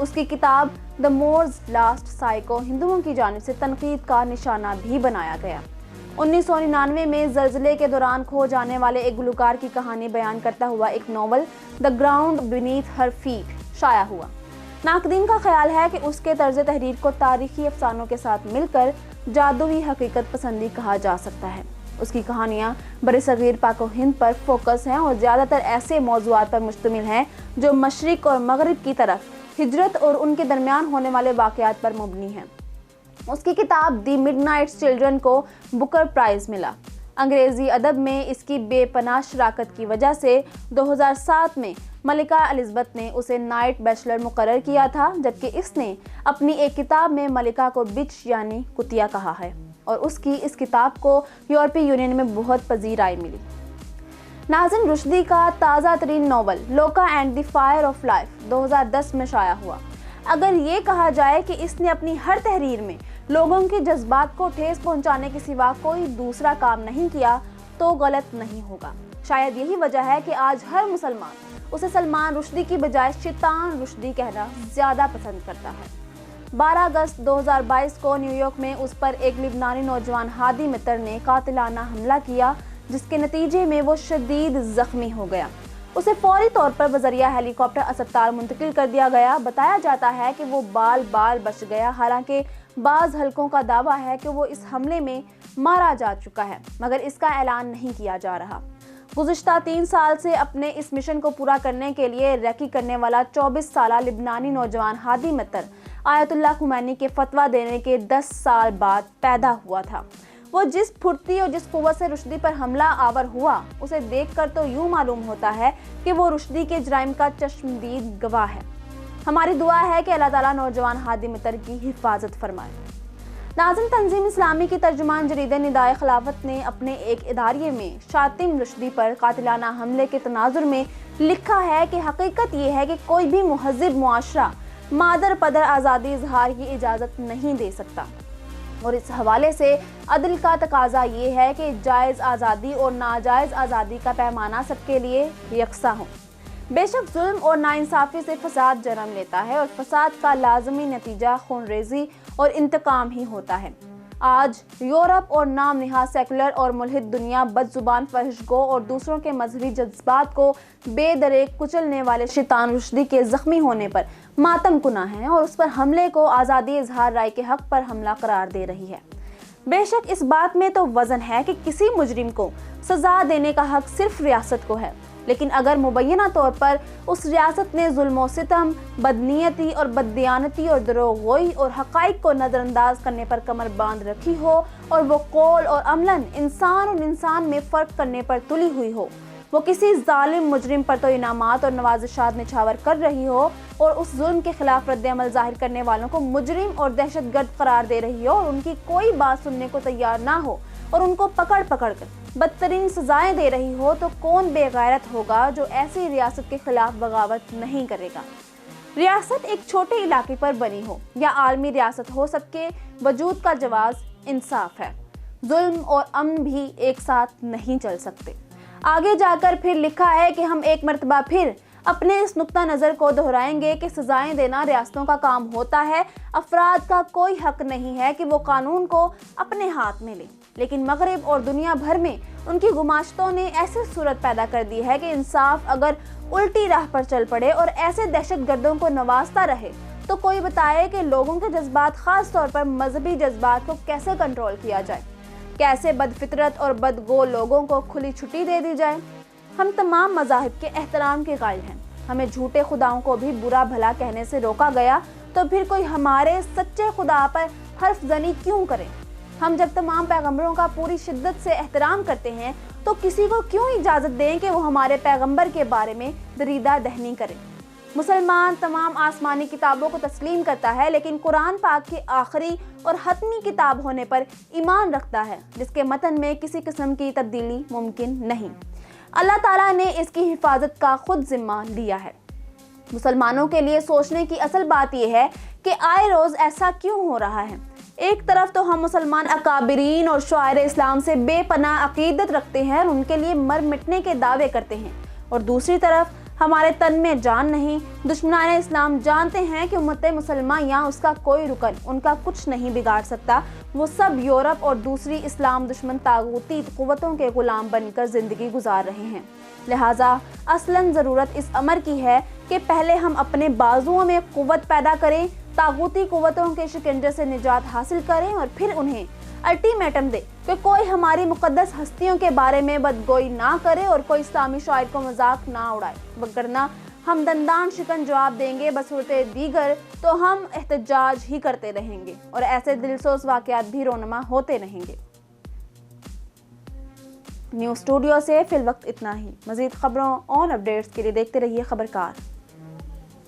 اس کی کتاب دا مورز لاسٹ سائی کو ہندوؤں کی جانب سے تنقید کا نشانہ بھی بنایا گیا۔ 1999 میں زلزلے کے دوران کھو جانے والے ایک گلوکار کی کہانی بیان کرتا ہوا ایک novel the ground beneath her feet شائع ہوا۔ ناقدین کا خیال ہے کہ اس کے طرز تحریر کو تاریخی افسانوں کے ساتھ مل کر جادوئی حقیقت پسندی کہا جا سکتا ہے۔ اس کی کہانیاں برصغیر پاک و ہند پر فوکس ہیں اور زیادہ تر ایسے موضوعات پر مشتمل ہیں جو مشرق اور مغرب کی طرف ہجرت اور ان کے درمیان ہونے والے واقعات پر مبنی ہیں۔ اس کی کتاب دی مڈ نائٹ چلڈرن کو بکر پرائز ملا۔ انگریزی ادب میں اس کی بے پناہ شراکت کی وجہ سے 2007 میں ملکہ الزبتھ نے اسے نائٹ بیچلر مقرر کیا تھا، جبکہ اس نے اپنی ایک کتاب میں ملکہ کو بچ یعنی کتیا کہا ہے، اور اس کی اس کتاب کو یورپی یونین میں بہت پذیرائی ملی۔ ناظرین، رشدی کا تازہ ترین novel Luka and the fire of life 2010 میں شائع ہوا۔ اگر یہ کہا جائے کہ اس نے اپنی ہر تحریر میں لوگوں کے جذبات کو ٹھیس پہنچانے کے سوا کوئی دوسرا کام نہیں کیا تو غلط نہیں ہوگا۔ شاید یہی وجہ ہے کہ آج ہر مسلمان اسے سلمان رشدی کی بجائے شیطان رشدی کہنا زیادہ پسند کرتا ہے۔ 12 اگست 2022 کو نیو یارک میں اس پر ایک لبنانی نوجوان ہادی مطر نے قاتلانہ حملہ کیا، جس کے نتیجے میں وہ شدید زخمی ہو گیا۔ اسے فوری طور پر بذریعہ ہیلی کاپٹر اسپتال منتقل کر دیا گیا۔ بتایا جاتا ہے کہ وہ بال بچ گیا، حالانکہ بعض حلقوں کا دعویٰ ہے کہ وہ اس حملے میں مارا جا چکا ہے، مگر اس کا اعلان نہیں کیا جا رہا۔ گزشتہ 3 سال سے اپنے اس مشن کو پورا کرنے کے لیے ریکی کرنے والا 24 سالہ لبنانی نوجوان ہادی مطر آیت اللہ خمینی کے فتویٰ دینے کے 10 سال بعد پیدا ہوا تھا۔ وہ جس پھرتی اور جس قوت سے رشدی پر حملہ آور ہوا، اسے دیکھ کر تو یوں معلوم ہوتا ہے کہ وہ رشدی کے جرائم کا چشمدید گواہ ہے۔ ہماری دعا ہے کہ اللہ تعالیٰ نوجوان ہادی مطر کی حفاظت فرمائے۔ ناظرین، تنظیم اسلامی کی ترجمان جریدہ ندائے خلافت نے اپنے ایک اداریے میں شاطم رشدی پر قاتلانہ حملے کے تناظر میں لکھا ہے کہ حقیقت یہ ہے کہ کوئی بھی مہذب معاشرہ مادر پدر آزادی اظہار کی اجازت نہیں دے سکتا، اور اس حوالے سے عدل کا تقاضا یہ ہے کہ جائز آزادی اور ناجائز آزادی کا پیمانہ سب کے لیے یکساں ہو۔ بے شک ظلم اور ناانصافی سے فساد جنم لیتا ہے، اور فساد کا لازمی نتیجہ خونریزی اور انتقام ہی ہوتا ہے۔ آج یورپ اور نام نہاد سیکولر اور ملحد دنیا بد زبان فحش گو اور دوسروں کے مذہبی جذبات کو بے دریغ کچلنے والے شیطان رشدی کے زخمی ہونے پر ماتم کناں ہے، اور اس پر حملے کو آزادی اظہار رائے کے حق پر حملہ قرار دے رہی ہے۔ بے شک اس بات میں تو وزن ہے کہ کسی مجرم کو سزا دینے کا حق صرف ریاست کو ہے، لیکن اگر مبینہ طور پر اس ریاست نے ظلم و ستم، بدنیتی اور بددیانتی اور دروغ گوئی اور حقائق کو نظر انداز کرنے پر کمر باندھ رکھی ہو، اور وہ قول اور عملاً انسان اور انسان میں فرق کرنے پر تلی ہوئی ہو، وہ کسی ظالم مجرم پر تو انعامات اور نوازشات نچھاور کر رہی ہو، اور اس ظلم کے خلاف رد عمل ظاہر کرنے والوں کو مجرم اور دہشت گرد قرار دے رہی ہو، اور ان کی کوئی بات سننے کو تیار نہ ہو اور ان کو پکڑ کر بدترین سزائیں دے رہی ہو، تو کون بے غیرت ہوگا جو ایسی ریاست کے خلاف بغاوت نہیں کرے گا؟ ریاست ایک چھوٹے علاقے پر بنی ہو یا عالمی ریاست ہو، سب کے وجود کا جواز انصاف ہے۔ ظلم اور امن بھی ایک ساتھ نہیں چل سکتے۔ آگے جا کر پھر لکھا ہے کہ ہم ایک مرتبہ پھر اپنے اس نقطہ نظر کو دہرائیں گے کہ سزائیں دینا ریاستوں کا کام ہوتا ہے۔ افراد کا کوئی حق نہیں ہے کہ وہ قانون کو اپنے ہاتھ میں لیں، لیکن مغرب اور دنیا بھر میں ان کی گماشتوں نے ایسی صورت پیدا کر دی ہے کہ انصاف اگر الٹی راہ پر چل پڑے اور ایسے دہشت گردوں کو نوازتا رہے تو کوئی بتائے کہ لوگوں کے جذبات، خاص طور پر مذہبی جذبات کو کیسے کنٹرول کیا جائے، کیسے بد فطرت اور بدگو لوگوں کو کھلی چھٹی دے دی جائے۔ ہم تمام مذاہب کے احترام کے قائل ہیں، ہمیں جھوٹے خداؤں کو بھی برا بھلا کہنے سے روکا گیا، تو پھر کوئی ہمارے سچے خدا پر حرف زنی کیوں کرے؟ ہم جب تمام پیغمبروں کا پوری شدت سے احترام کرتے ہیں تو کسی کو کیوں اجازت دیں کہ وہ ہمارے پیغمبر کے بارے میں دریدہ دہنی کرے؟ مسلمان تمام آسمانی کتابوں کو تسلیم کرتا ہے، لیکن قرآن پاک کی آخری اور حتمی کتاب ہونے پر ایمان رکھتا ہے، جس کے متن میں کسی قسم کی تبدیلی ممکن نہیں۔ اللہ تعالیٰ نے اس کی حفاظت کا خود ذمہ لیا ہے۔ مسلمانوں کے لیے سوچنے کی اصل بات یہ ہے کہ آئے روز ایسا کیوں ہو رہا ہے۔ ایک طرف تو ہم مسلمان اکابرین اور شاعر اسلام سے بے پناہ عقیدت رکھتے ہیں اور ان کے لیے مر مٹنے کے دعوے کرتے ہیں، اور دوسری طرف ہمارے تن میں جان نہیں۔ دشمنان اسلام جانتے ہیں کہ امت مسلمہ یا اس کا کوئی رکن ان کا کچھ نہیں بگاڑ سکتا۔ وہ سب یورپ اور دوسری اسلام دشمن طاغوتی قوتوں کے غلام بن کر زندگی گزار رہے ہیں۔ لہٰذا اصلاً ضرورت اس امر کی ہے کہ پہلے ہم اپنے بازوؤں میں قوت پیدا کریں، طاغوتی قوتوں کے شکنجے سے نجات حاصل کریں اور پھر انہیں الٹیمیٹم دے کہ کوئی ہماری مقدس ہستیوں کے بارے میں بدگوئی نہ کرے اور کوئی اسلامی شاعر کو مذاق نہ اڑائے، وگرنہ ہم دندان شکن جواب دیں گے۔ بصورت دیگر تو ہم احتجاج ہی کرتے رہیں گے اور ایسے دلسوز واقعات بھی رونما ہوتے رہیں گے۔ نیوز اسٹوڈیو سے فی الوقت اتنا ہی۔ مزید خبروں اور اپڈیٹس کے لیے دیکھتے رہیے خبرکار۔